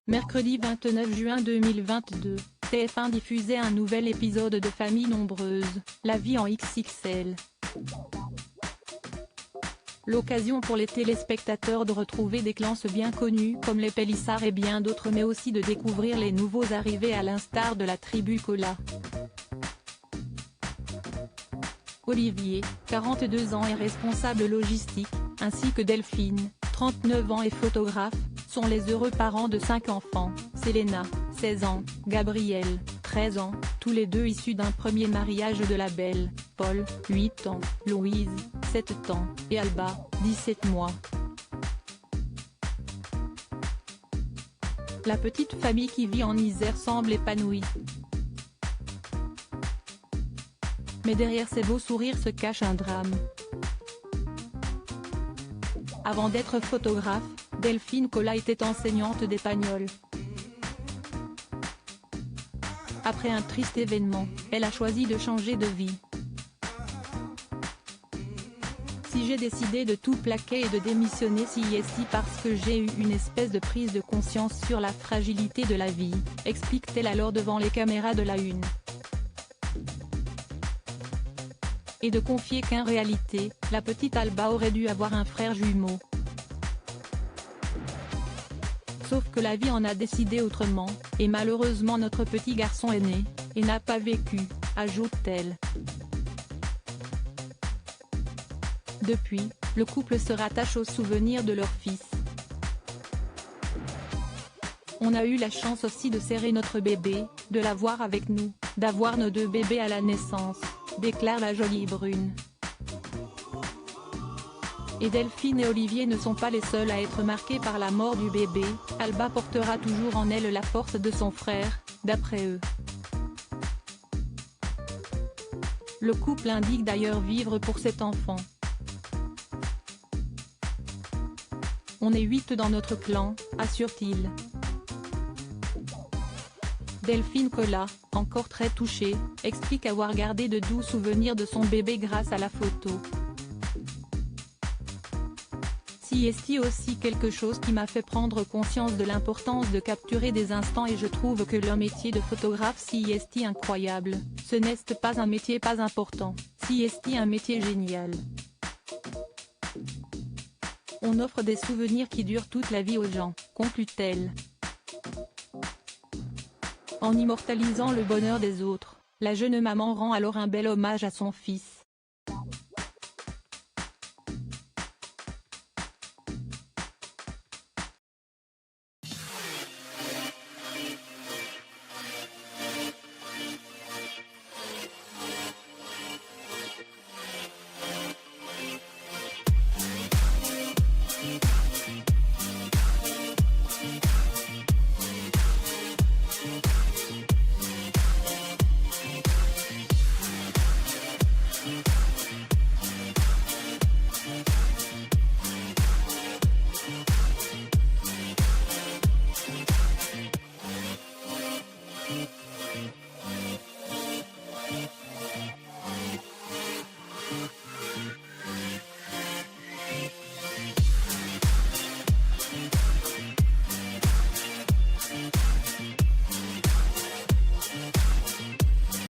Mercredi 29 juin 2022, TF1 diffusait un nouvel épisode de Famille nombreuse, la vie en XXL. L'occasion pour les téléspectateurs de retrouver des clans bien connus comme les Pélissard et bien d'autres, mais aussi de découvrir les nouveaux arrivés à l'instar de la tribu Cola. Olivier, 42 ans et responsable logistique, ainsi que Delphine, 39 ans et photographe, sont les heureux parents de 5 enfants, Selena, 16 ans, Gabriel, 13 ans, tous les deux issus d'un premier mariage de la belle, Paul, 8 ans, Louise, 7 ans, et Alba, 17 mois. La petite famille qui vit en Isère semble épanouie. Mais derrière ces beaux sourires se cache un drame. Avant d'être photographe, Delphine Cola était enseignante d'espagnol. Après un triste événement, elle a choisi de changer de vie. Si j'ai décidé de tout plaquer et de démissionner ici parce que j'ai eu une espèce de prise de conscience sur la fragilité de la vie, explique-t-elle alors devant les caméras de La Une. Et de confier qu'en réalité, la petite Alba aurait dû avoir un frère jumeau. Sauf que la vie en a décidé autrement, et malheureusement notre petit garçon est né, et n'a pas vécu, ajoute-t-elle. Depuis, le couple se rattache aux souvenirs de leur fils. On a eu la chance aussi de serrer notre bébé, de l'avoir avec nous, d'avoir nos 2 bébés à la naissance, déclare la jolie brune. Et Delphine et Olivier ne sont pas les seuls à être marqués par la mort du bébé, Alba portera toujours en elle la force de son frère, d'après eux. Le couple indique d'ailleurs vivre pour cet enfant. On est 8 dans notre clan, assure-t-il. Delphine Cola, encore très touchée, explique avoir gardé de doux souvenirs de son bébé grâce à la photo. C'est aussi quelque chose qui m'a fait prendre conscience de l'importance de capturer des instants, et je trouve que le métier de photographe c'est incroyable, ce n'est pas un métier pas important, c'est un métier génial. On offre des souvenirs qui durent toute la vie aux gens, conclut-elle. En immortalisant le bonheur des autres, la jeune maman rend alors un bel hommage à son fils.